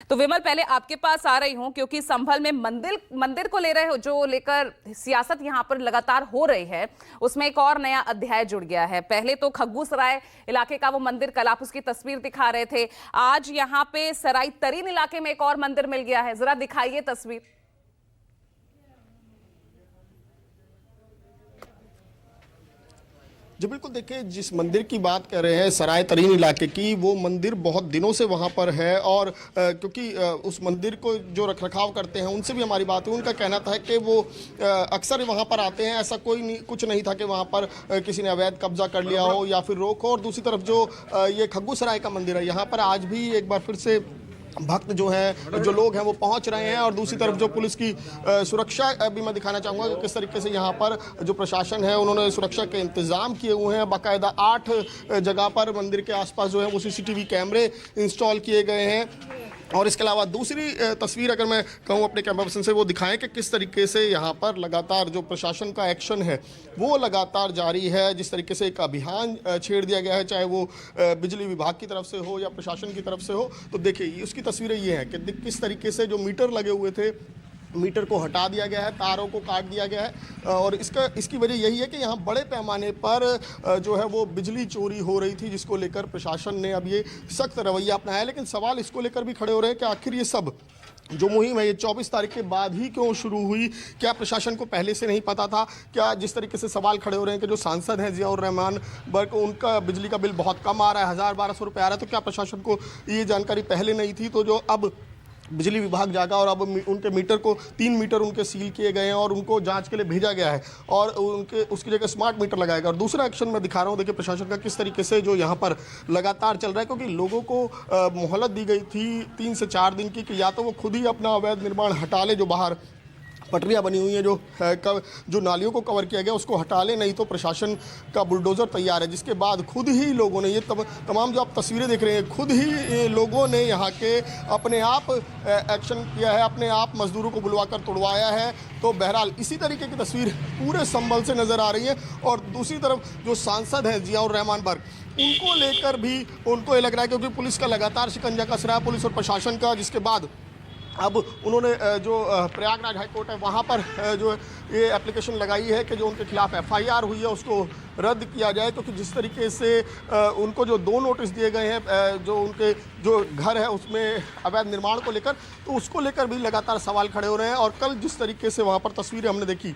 तो विमल, पहले आपके पास आ रही हूं क्योंकि संभल में मंदिर को लेकर सियासत यहां पर लगातार हो रही है, उसमें एक और नया अध्याय जुड़ गया है। पहले तो खग्गू सराय इलाके का वो मंदिर, कल आप उसकी तस्वीर दिखा रहे थे, आज यहां पे सराय तरीन इलाके में एक और मंदिर मिल गया है। जरा दिखाइए तस्वीर। जी बिल्कुल, देखिए जिस मंदिर की बात कर रहे हैं सराय तरीन इलाके की, वो मंदिर बहुत दिनों से वहाँ पर है और क्योंकि उस मंदिर को जो रखरखाव करते हैं उनसे भी हमारी बात हुई। उनका कहना था कि वो अक्सर वहाँ पर आते हैं, ऐसा कुछ नहीं था कि वहाँ पर किसी ने अवैध कब्जा कर लिया हो या फिर रोक हो। और दूसरी तरफ जो ये खग्गू सराय का मंदिर है, यहाँ पर आज भी एक बार फिर से भक्त जो हैं, जो लोग हैं वो पहुंच रहे हैं। और दूसरी तरफ जो पुलिस की सुरक्षा भी मैं दिखाना चाहूँगा कि किस तरीके से यहाँ पर जो प्रशासन है उन्होंने सुरक्षा के इंतजाम किए हुए हैं। बाकायदा 8 जगह पर मंदिर के आसपास जो है वो सीसीटीवी कैमरे इंस्टॉल किए गए हैं। और इसके अलावा दूसरी तस्वीर अगर मैं कहूँ अपने कैमरा पर्सन से, वो दिखाएं कि किस तरीके से यहाँ पर लगातार जो प्रशासन का एक्शन है वो लगातार जारी है। जिस तरीके से एक अभियान छेड़ दिया गया है, चाहे वो बिजली विभाग की तरफ से हो या प्रशासन की तरफ से हो। तो देखिए उसकी तस्वीरें ये हैं कि किस तरीके से जो मीटर लगे हुए थे, मीटर को हटा दिया गया है, तारों को काट दिया गया है। और इसकी वजह यही है कि यहाँ बड़े पैमाने पर जो है वो बिजली चोरी हो रही थी, जिसको लेकर प्रशासन ने अब ये सख्त रवैया अपनाया है। लेकिन सवाल इसको लेकर भी खड़े हो रहे हैं कि आखिर ये सब जो मुहिम है ये 24 तारीख के बाद ही क्यों शुरू हुई? क्या प्रशासन को पहले से नहीं पता था? क्या जिस तरीके से सवाल खड़े हो रहे हैं कि जो सांसद हैं जियाउर रहमान बर्क, उनका बिजली का बिल बहुत कम आ रहा है, 1000-1200 रुपये आ रहा है, तो क्या प्रशासन को ये जानकारी पहले नहीं थी? तो जो अब बिजली विभाग जागा और अब उनके मीटर को 3 मीटर उनके सील किए गए हैं और उनको जांच के लिए भेजा गया है और उसकी जगह स्मार्ट मीटर लगाएगा। और दूसरा एक्शन मैं दिखा रहा हूँ, देखिए प्रशासन का किस तरीके से जो यहाँ पर लगातार चल रहा है, क्योंकि लोगों को मोहलत दी गई थी 3 से 4 दिन की कि या तो वो खुद ही अपना अवैध निर्माण हटा ले, जो बाहर पटरियाँ बनी हुई हैं, जो नालियों को कवर किया गया उसको हटा ले, नहीं तो प्रशासन का बुलडोज़र तैयार है। जिसके बाद खुद ही लोगों ने ये तमाम जो आप तस्वीरें देख रहे हैं, खुद ही लोगों ने यहाँ के अपने आप एक्शन किया है, अपने आप मजदूरों को बुलवाकर तोड़वाया है। तो बहरहाल इसी तरीके की तस्वीर पूरे संभल से नज़र आ रही है। और दूसरी तरफ जो सांसद हैं जियाउर रहमान बर्क, उनको लेकर भी उनको ये लग रहा है, क्योंकि पुलिस का लगातार शिकंजा कस रहा है, पुलिस और प्रशासन का, जिसके बाद अब उन्होंने जो प्रयागराज हाईकोर्ट है वहाँ पर जो ये एप्लीकेशन लगाई है कि जो उनके खिलाफ एफआईआर हुई है उसको रद्द किया जाए। क्योंकि जिस तरीके से उनको जो 2 नोटिस दिए गए हैं जो उनके जो घर है उसमें अवैध निर्माण को लेकर, तो उसको लेकर भी लगातार सवाल खड़े हो रहे हैं। और कल जिस तरीके से वहाँ पर तस्वीरें हमने देखी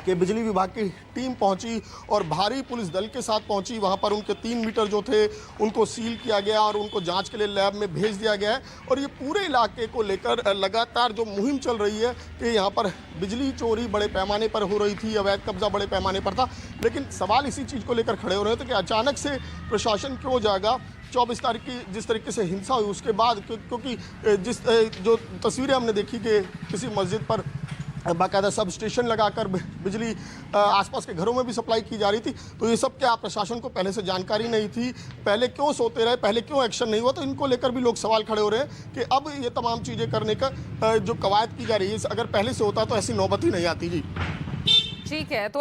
कि बिजली विभाग की टीम पहुंची और भारी पुलिस दल के साथ पहुंची, वहां पर उनके 3 मीटर जो थे उनको सील किया गया और उनको जांच के लिए लैब में भेज दिया गया है। और ये पूरे इलाके को लेकर लगातार जो मुहिम चल रही है कि यहाँ पर बिजली चोरी बड़े पैमाने पर हो रही थी, अवैध कब्जा बड़े पैमाने पर था। लेकिन सवाल इसी चीज़ को लेकर खड़े हो रहे थे कि अचानक से प्रशासन क्यों जागा? 24 तारीख की जिस तरीके से हिंसा हुई उसके बाद, क्योंकि जो तस्वीरें हमने देखी कि किसी मस्जिद पर बाकायदा सब स्टेशन लगाकर बिजली आसपास के घरों में भी सप्लाई की जा रही थी। तो ये सब क्या प्रशासन को पहले से जानकारी नहीं थी? पहले क्यों सोते रहे? पहले क्यों एक्शन नहीं हुआ? तो इनको लेकर भी लोग सवाल खड़े हो रहे हैं कि अब ये तमाम चीज़ें करने का जो कवायद की जा रही है, अगर पहले से होता तो ऐसी नौबत ही नहीं आती। जी ठीक है। तो